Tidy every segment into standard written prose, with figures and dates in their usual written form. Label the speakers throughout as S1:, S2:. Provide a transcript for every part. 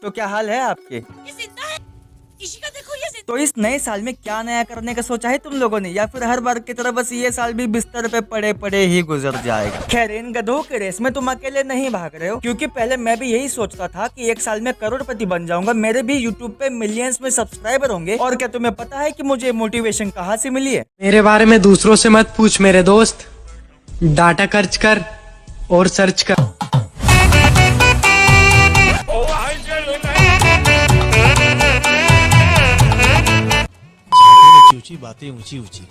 S1: तो क्या हाल है आपके?
S2: ये जिंदा है, इसी का देखो ये जिंदा।
S1: तो इस नए साल में क्या नया करने का सोचा है तुम लोगों ने, या फिर हर बार की तरह बस ये साल भी बिस्तर पे पड़े पड़े ही गुजर जाएगा? खैर, इन गधों के रेस में तुम अकेले नहीं भाग रहे हो, क्योंकि पहले मैं भी यही सोचता था कि एक साल में करोड़पति बन जाऊंगा, मेरे भी यूट्यूब पे मिलियंस में सब्सक्राइबर होंगे। और क्या तुम्हें पता है कि मुझे मोटिवेशन कहाँ से मिली है?
S3: मेरे बारे में दूसरों से मत पूछ मेरे दोस्त, डाटा खर्च कर और सर्च कर।
S4: ऊंची बातें ऊंची ऊंची।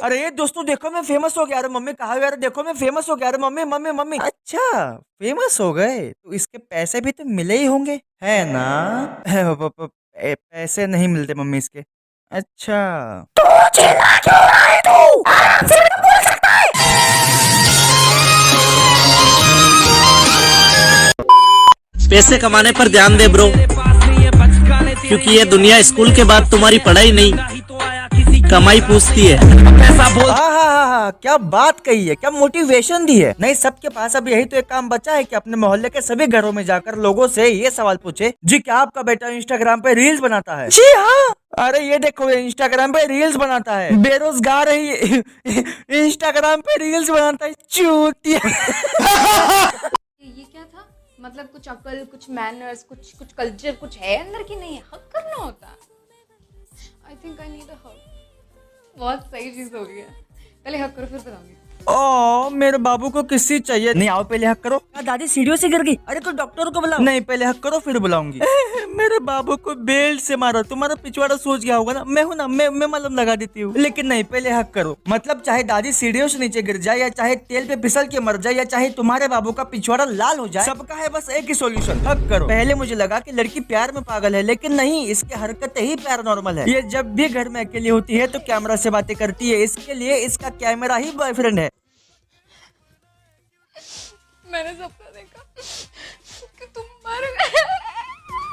S1: अरे ये दोस्तों देखो मैं फेमस हो गया। अरे मम्मी कहा यार, देखो मैं फेमस हो गया। अरे मम्मी मम्मी मम्मी, अच्छा फेमस हो गए तो इसके पैसे भी तो मिले ही होंगे, है ना? पैसे नहीं मिलते मम्मी इसके। अच्छा तो चिल्ला क्यों रहा है तू? फिर भी बोल सकता है।
S5: पैसे कमाने पर ध्यान दे ब्रो, क्योंकि ये दुनिया स्कूल के बाद तुम्हारी पढ़ाई नहीं कमाई पूछती है। पैसा बोल।
S1: हाँ, क्या बात कही है, क्या मोटिवेशन दी है। नहीं, सबके पास अब यही तो एक काम बचा है कि अपने मोहल्ले के सभी घरों में जाकर लोगों से ये सवाल पूछे, जी क्या आपका बेटा इंस्टाग्राम पे रील्स बनाता है? जी हाँ। अरे ये देखो, ये इंस्टाग्राम पे रील्स बनाता है, बेरोजगार है ये, इंस्टाग्राम पे रील्स बनाता है, चूतिया।
S6: ये क्या था? मतलब कुछ अकल, कुछ मैनर्स, कुछ कल्चर, कुछ है अंदर की नहीं है? हक करना होता है। I think I need a हक। बहुत सही चीज हो गई है। पहले हक करो फिर बताऊंगी।
S1: ओ मेरे बाबू को किसी चाहिए नहीं। आओ पहले हक करो। दादी सीढ़ियों से गिर गई। अरे तो डॉक्टर को बुलाओ। नहीं, पहले हक करो फिर बुलाऊंगी। मेरे बाबू को बेल्ट से मारा। तुम्हारा पिछवाड़ा सोच गया होगा ना, मैं हूँ ना, मैं मलहम लगा देती हूँ। लेकिन नहीं, पहले हक करो। मतलब चाहे दादी सीढ़ियों से नीचे गिर जाए, या चाहे तेल पे फिसल के मर जाए, या चाहे तुम्हारे बाबू का पिछवाड़ा लाल हो जाए, सबका है बस एक ही सोल्यूशन, हक करो। पहले मुझे लगा कि लड़की प्यार में पागल है, लेकिन नहीं, इसकी हरकतें ही पैरानॉर्मल है। ये जब भी घर में अकेली होती है तो कैमरा से बातें करती है। इसके लिए इसका कैमरा ही बॉयफ्रेंड है।
S6: मैंने सपना देखा कि तुम मर गए।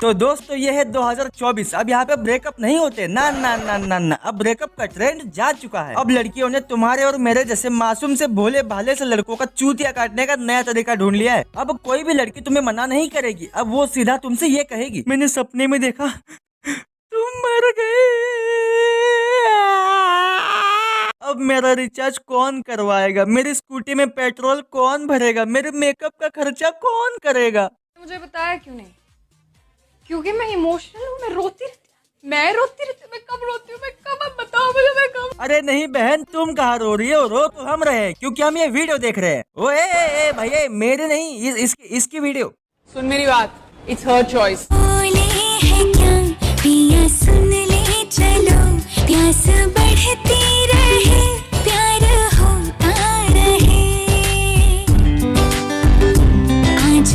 S1: तो दोस्तों ये है 2024। अब यहाँ पे ब्रेकअप नहीं होते ना ना ना ना ना। अब ब्रेकअप का ट्रेंड जा चुका है। अब लड़कियों ने तुम्हारे और मेरे जैसे मासूम से भोले भाले से लड़कों का चूतिया काटने का नया तरीका ढूंढ लिया है। अब कोई भी लड़की तुम्हें मना नहीं करेगी। अब वो सीधा तुमसे ये कहेगी, मैंने सपने में देखा तुम मर गए। अब मेरा रिचार्ज कौन करवाएगा? मेरी स्कूटी में पेट्रोल कौन भरेगा? मेरे मेकअप का खर्चा कौन करेगा?
S6: मुझे बताया क्यों नहीं? क्योंकि मैं इमोशनल हूँ, मैं रोती रहती। मैं कब रोती हूँ? मैं कब? अब बताओ मुझे, मैं कब?
S1: अरे नहीं बहन, तुम कहाँ रो रही हो? रो तो हम रहे, क्योंकि हम ये वीडियो देख रहे हैं। ओए भैया, मेरे नहीं, इसकी वीडियो
S6: सुन मेरी बात, इट्स हर चॉइस।
S7: सुन ले चलो, प्यास बढ़ती रहे, प्यार होता रहे, आज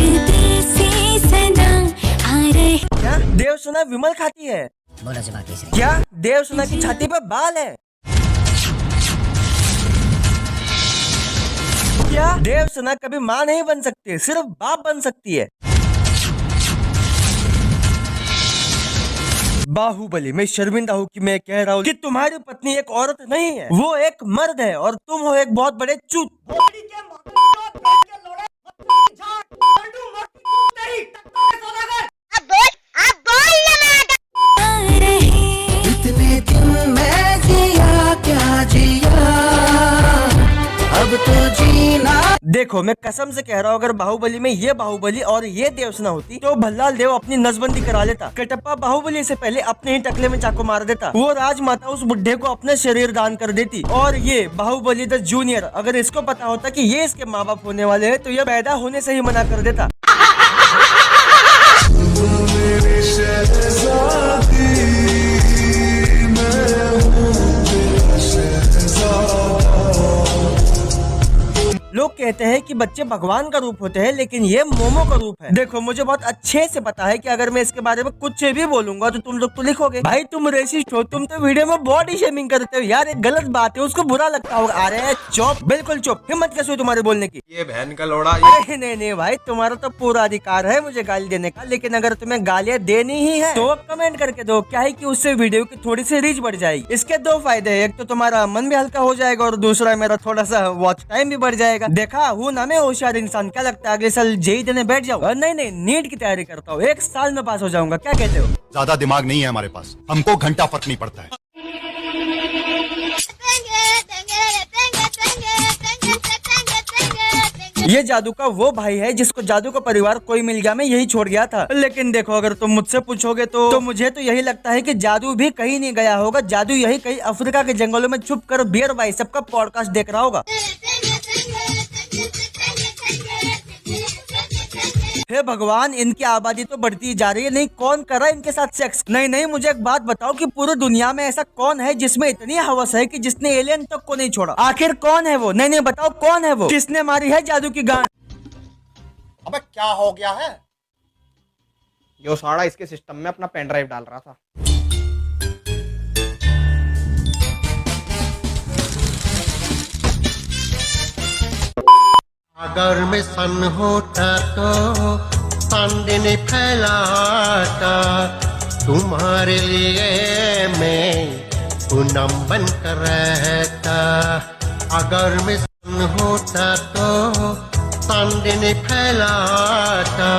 S7: से सदा आ रहे।
S1: क्या देव सुना विमल खाती है?
S2: बोलो से बाकी से।
S1: क्या देव सुना की छाती पे बाल है? क्या देव सुना कभी माँ नहीं बन सकती, सिर्फ बाप बन सकती है? बाहुबली, मैं शर्मिंदा हूँ कि मैं कह रहा हूँ कि तुम्हारी पत्नी एक औरत नहीं है, वो एक मर्द है, और तुम हो एक बहुत बड़े चूत।
S7: इतने दिन मैं जिया क्या जिया, अब तो जीना।
S1: देखो मैं कसम से कह रहा हूँ, अगर बाहुबली में ये बाहुबली और ये देवसेना होती तो भल्लाल देव अपनी नसबंदी करा लेता। कटप्पा बाहुबली से पहले अपने ही टकले में चाकू मार देता। वो राजमाता उस बुढ़े को अपने शरीर दान कर देती। और ये बाहुबली द जूनियर, अगर इसको पता होता कि ये इसके माँ बाप होने वाले हैं, तो ये पैदा होने से ही मना कर देता। लोग कहते हैं कि बच्चे भगवान का रूप होते हैं, लेकिन ये मोमो का रूप है। देखो मुझे बहुत अच्छे से पता है कि अगर मैं इसके बारे में कुछ भी बोलूंगा तो तुम लोग तो लिखोगे, भाई तुम रेसिस्ट हो, तुम तो वीडियो में बॉडी शेमिंग करते हो। यार एक गलत बात है, उसको बुरा लगता होगा। अरे चुप, बिल्कुल चुप, हिम्मत कैसे हुई तुम्हारे बोलने की?
S4: ये बहन का लोड़ा।
S1: अरे नहीं भाई, तुम्हारा तो पूरा अधिकार है मुझे गाली देने का, लेकिन अगर तुम्हें गालियाँ देनी ही है तो कमेंट करके दो। क्या है कि उससे वीडियो की थोड़ी सी रीच बढ़ जाएगी। इसके दो फायदे हैं, एक तो तुम्हारा मन भी हल्का हो जाएगा और दूसरा मेरा थोड़ा सा वॉच टाइम भी बढ़ जाएगा। का। देखा हूँ ना मैं होशियार इंसान, क्या लगता है अगले साल जेई देने बैठ जाऊँ? नहीं नहीं, नीट की तैयारी करता हूँ, 1 साल में पास हो जाऊंगा, क्या कहते हो?
S8: ज्यादा दिमाग नहीं है हमारे पास, हमको घंटा फर्क नहीं पड़ता है।
S1: ये जादू का वो भाई है जिसको जादू का परिवार कोई मिल गया, मैं यही छोड़ गया था। लेकिन देखो अगर तुम मुझसे पूछोगे तो मुझे तो यही लगता है कि जादू भी कहीं नहीं गया होगा, जादू यही कहीं अफ्रीका के जंगलों में छुप कर बियर भाई सबका पॉडकास्ट देख रहा होगा। हे भगवान, इनकी आबादी तो बढ़ती जा रही है, नहीं कौन कर रहा है इनके साथ सेक्स? नहीं नहीं, मुझे एक बात बताओ कि पूरी दुनिया में ऐसा कौन है जिसमें इतनी हवस है कि जिसने एलियन तक को नहीं छोड़ा? आखिर कौन है वो? नहीं नहीं बताओ कौन है वो? किसने मारी है जादू की गांड?
S9: अबे क्या हो गया है? यो साड़ा इसके सिस्टम में अपना पेन ड्राइव डाल रहा था।
S10: अगर मैं सन होता तो चांदनी फैलाता, तुम्हारे लिए मैं पूनम बन कर रहता। अगर मैं सन होता तो चांदनी फैलाता।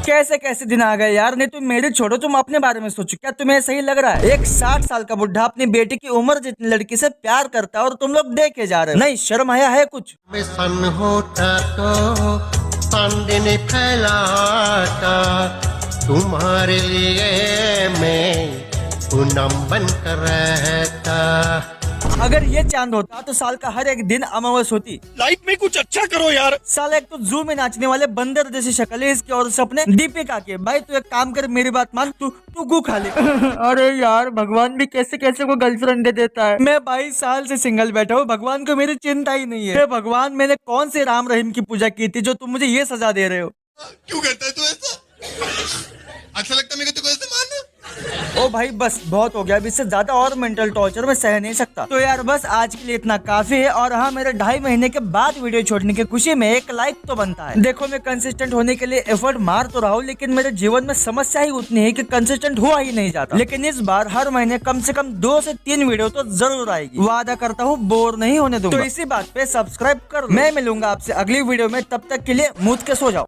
S1: कैसे कैसे दिन आ गए यार। नहीं तुम मेरी छोड़ो, तुम अपने बारे में सोचो। क्या तुम्हें सही लग रहा है एक 60 साल का बुढ़ा अपनी बेटी की उम्र जितनी लड़की से प्यार करता है और तुम लोग देखे जा रहे हो? नहीं शर्म आया है कुछ?
S10: मैं सन होता तो चांदनी फैलाता, तुम्हारे लिए मैं पूनम बन कर रहता।
S1: अगर ये चांद होता तो साल का हर एक दिन अमावस होती।
S4: लाइफ में कुछ अच्छा करो यार।
S1: साला एक तो जू में नाचने वाले बंदर जैसी शक्ल है इसकी और सपने दीपिका के। भाई तू एक काम कर, मेरी बात मान, तू गू खा ले। अरे यार भगवान भी कैसे कैसे को गर्लफ्रेंड दे देता है। मैं 22 साल से सिंगल बैठा हूँ, भगवान को मेरी चिंता ही नहीं है। भगवान मैंने कौन से राम रहीम की पूजा की थी जो तुम मुझे ये सजा दे रहे हो?
S8: क्यों करता है तू ऐसा? अच्छा लगता है मेरे को ऐसे मारना?
S1: ओ भाई बस बहुत हो गया, अब इससे ज्यादा और मेंटल टॉर्चर मैं सह नहीं सकता। तो यार बस आज के लिए इतना काफी है। और हाँ, मेरे 2.5 महीने के बाद वीडियो छोड़ने की खुशी में एक लाइक तो बनता है। देखो मैं कंसिस्टेंट होने के लिए एफर्ट मार तो रहा हूँ, लेकिन मेरे जीवन में समस्या ही उतनी है कि कंसिस्टेंट हुआ ही नहीं जाता। लेकिन इस बार हर महीने कम से कम 2 से 3 वीडियो तो जरूर आएगी, वादा करता हूँ बोर नहीं होने दूंगा। तो इसी बात पे सब्सक्राइब कर। मैं मिलूंगा आपसे अगली वीडियो में, तब तक के लिए मूत के सो जाओ।